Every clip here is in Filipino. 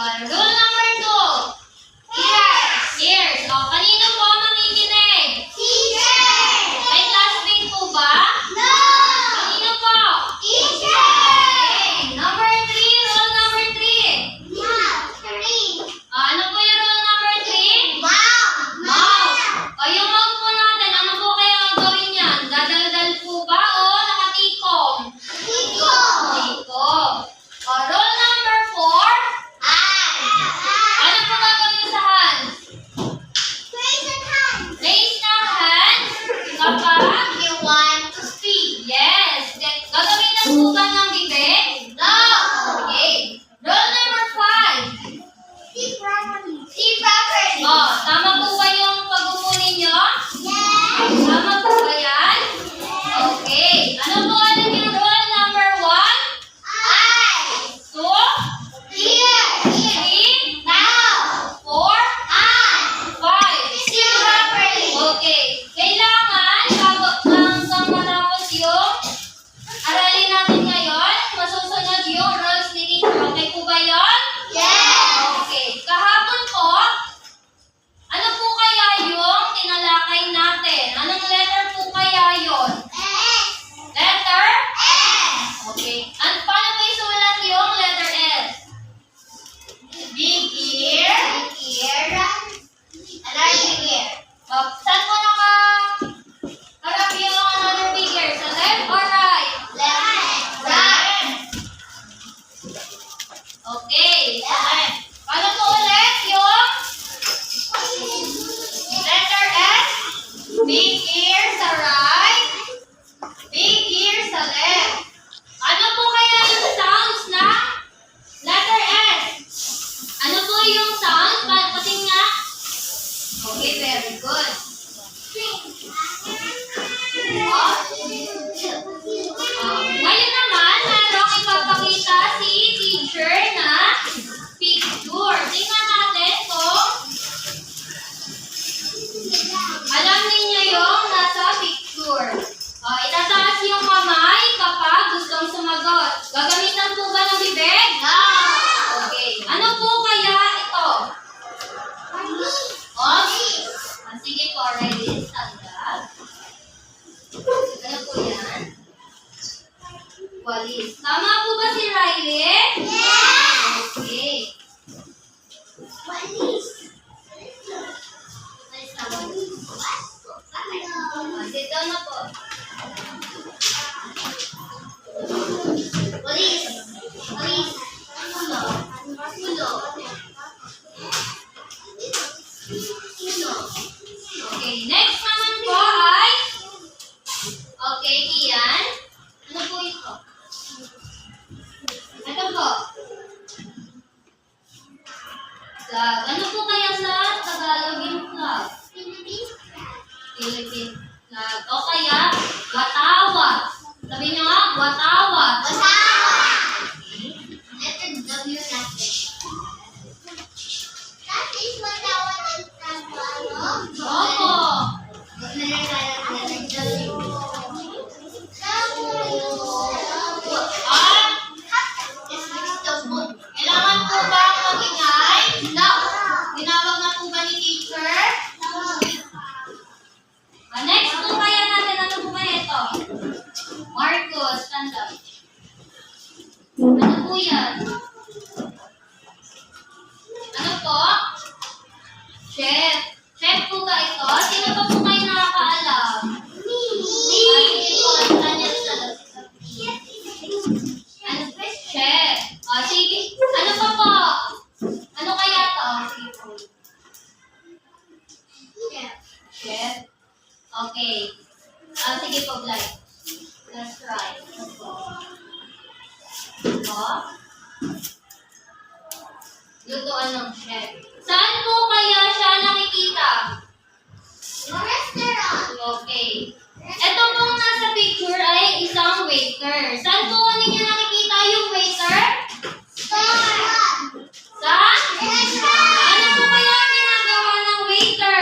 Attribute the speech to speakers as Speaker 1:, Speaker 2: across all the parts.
Speaker 1: Rule number 2. Ears. O, kanino po makikinig? May classmate po ba? Kanino po? Okay. Number 3. Rule number 3. Ano po yung rule number 3? Mouth. O, yung mouth po natin, ano po kaya ang gawin niyan? Dadaldal po ba o nakatikom? Tikom. O, rule number 4. Ano po gagawin sa hands? Raise the hands kapag
Speaker 2: You want to speak?
Speaker 1: yes. Gagawin na po ba ng bibig?
Speaker 2: No.
Speaker 1: Okay. Rule number 5.
Speaker 2: See properly.
Speaker 1: O, tama po ba yung pag-upo ninyo?
Speaker 2: Yes.
Speaker 1: Tama po ba yan? Okay. Ano po ulit yung rule number 1?
Speaker 2: Eyes.
Speaker 1: 2,
Speaker 2: Ears.
Speaker 1: 3,
Speaker 2: Mouth.
Speaker 1: 4, 5.
Speaker 2: See properly.
Speaker 1: Okay. Kailangan, hanggang matapos yung aralin natin ngayon, masusunod yung rules ni teacher. Okay po ba yun?
Speaker 2: Yes.
Speaker 1: Okay. Kahapon po, ano po kaya yung tinalakay natin? Anong letter po kaya yun?
Speaker 2: S.
Speaker 1: Letter?
Speaker 2: S.
Speaker 1: Okay. At paano po isulat yung letter S?
Speaker 2: Big ear. Big ear. Another ear.
Speaker 1: Saan po harap yung another figure? Sa left or right?
Speaker 2: Left. Right.
Speaker 1: Okay. Sa left. Paano po ulit yung letter S? Big ear sa right. Big ear sa left. Ano po kaya yung sounds na letter S? Ano po yung sounds? Pating nga. Okay, very good. Ngayon naman, merong ipapakita si teacher na picture. Tingnan natin kung alam ninyo yung nasa picture. Itataas yung kamay kapag gustong sumagot. Gagamitan po ba ng bibig?
Speaker 2: No.
Speaker 1: Okay. Ano po kaya ito? Sige po, ready? Stand up. Ano po yan? Walis. Tama po ba si Riley?
Speaker 2: Yes.
Speaker 1: Okay.
Speaker 2: Walis.
Speaker 1: Sit down na po.
Speaker 2: Walis. Walis. Pulo.
Speaker 1: Okay, next naman po ay okay, Kian. Ano po ito? Ito po. Flag. Ano po kaya sa Tagalog yung flag? Philippine flag. O kaya, watawat. Sabi nyo nga, watawat.
Speaker 2: Letter W natin. That is what I want in Tagalog.
Speaker 1: Opo. Kailangan po ba mag-ingay? No. Ginawag na po ba ni teacher? Next po kaya natin, ano po kaya ito? Marcos, stand up. Ano po yan? Ano po? Chef. Chef po ba ito? Sino pa po kayo nakakaalam? Sige po, saan yan sa ano? Chef. Sige. Ano pa po? Ano kaya to? Sige po. Chef. Okay. Sige po, Blay. That's right. Ano po? Lutuan ng chef. Saan po kaya siya nakikita?
Speaker 2: Restaurant.
Speaker 1: Okay. Ito pong nasa picture ay isang waiter. Saan po ninyo nakikita yung waiter?
Speaker 2: Restaurant.
Speaker 1: Sa? Ano po kaya ang ginagawa ng waiter?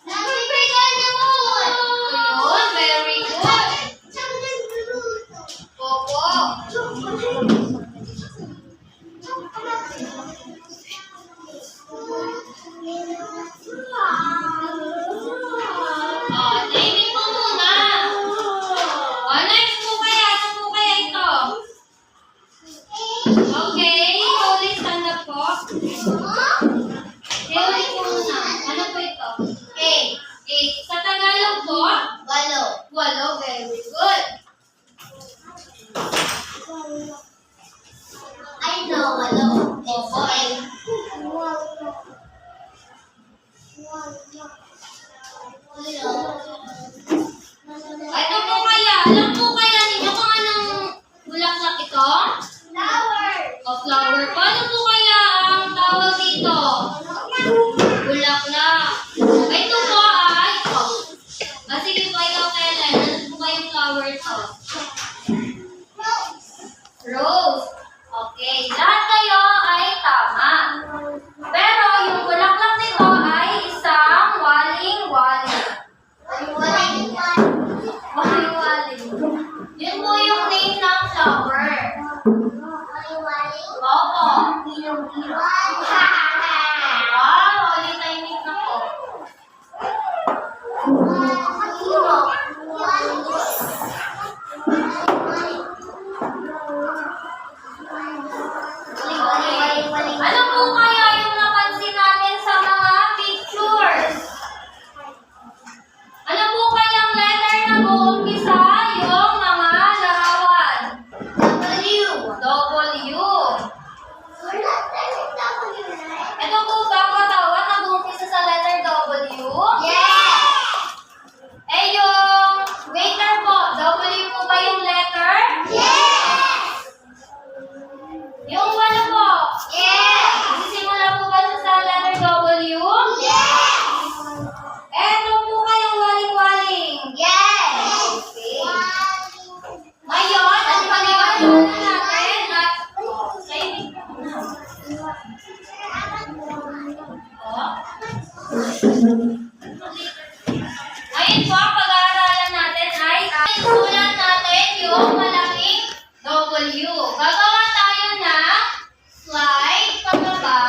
Speaker 2: Nag-prepare na food.
Speaker 1: Yun, very good. Opo. Very good.
Speaker 2: I know, hello.
Speaker 1: Opo, ay. Ito po kaya. Alam po kaya ninyo kung anong bulaklak ito?
Speaker 2: Flower.
Speaker 1: O flower. Paano po kaya ang tawag dito? Bulaklak. Ito po ay, sige po ikaw kailan. Ano po kayong flower to? Rose. Okay. Lahat kayo ay tama. Pero yung bulaklak nito ay isang waling-waling. Waling-waling. Yun po yung name ng flower. Opo. Wow, holy timing na po. Ano po kaya yung napansin natin sa mga pictures? Ano po kayang letter na buumpisa yung mga larawan? W. Ito po ba katawan na buumpisa sa letter W? Eh yung waiter po, W po ba yung letter? Yung walo po? Nagsisimula po ba siya sa letter W? Eto po kayong waling-waling. Okay. Ngayon, ang pag-iwanan natin at Ngayon po, ang pag-aaralan natin ay isulat natin yung malaking W. Gagawa tayo ng slide pababa,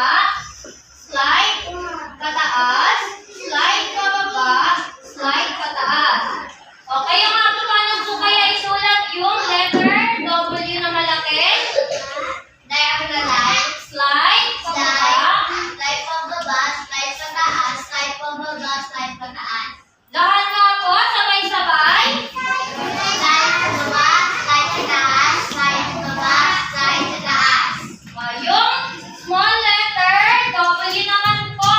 Speaker 1: slide pataas, slide pababa, slide pataas. Okay, yung mga paano po kaya isulat yung letter W na malaki? Slide pababa. Lahat nga po, sabay-sabay. Yung small letter W naman po.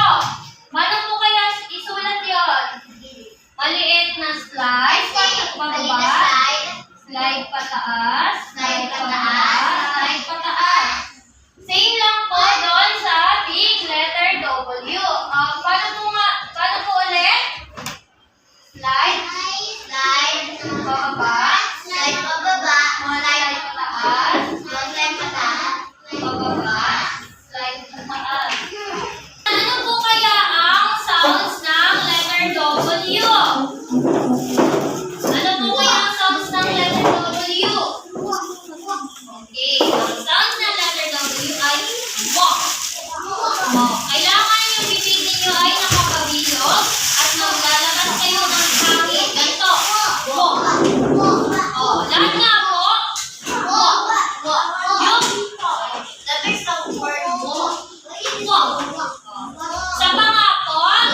Speaker 1: Paano po kaya isulat yon? Maliit na slide pababa, slide pataas, slide pababa, slide pataas. Same lang po doon sa big letter W. Paano po ulit? Slide pababa, slide pataas, pababa, slide pataas. Ano po kaya ang sounds ng letter W? Ano po kaya ang sounds ng letter W? Okay, ang sounds ng letter W ay walk. Kailangan yung bibig ninyo ay nakapabilog at maglalabas kayo ng hangin. Ganito. Walk. Lahat nga po. Walk. Yung walk. Sa mga po. Walk.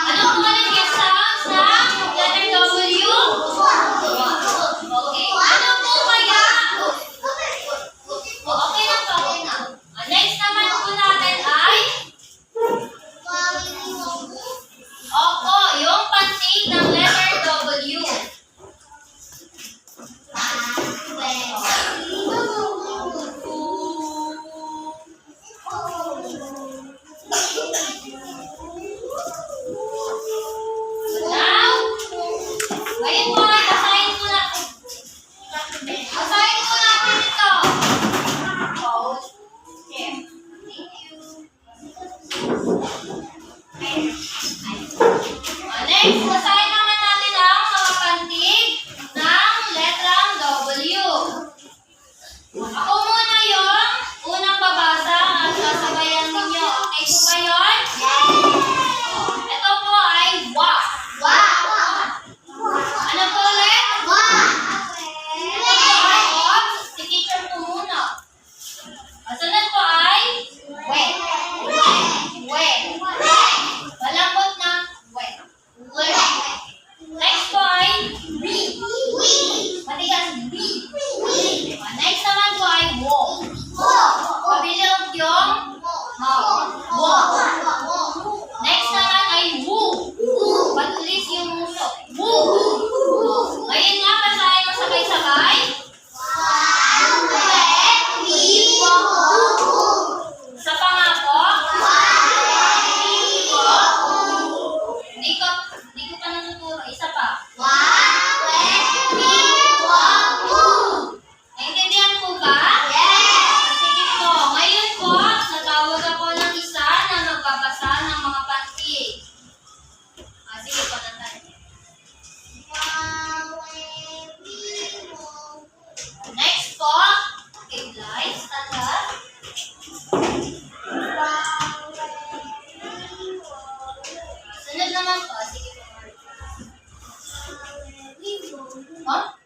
Speaker 1: Ano po ulit yung sounds ng letter W? Okay. Ano po kaya? Okay na po. Next naman po natin ay opo, yung pantig ng letter W. Now, ngayon po ay basahin po natin. Basahin po natin ito. Next, basahin naman natin ang mga pantig ng letrang W. Ako muna yung unang babasa at sasabayan ninyo. Okay po ba yun? Ito po ay wa. Ano po Huh?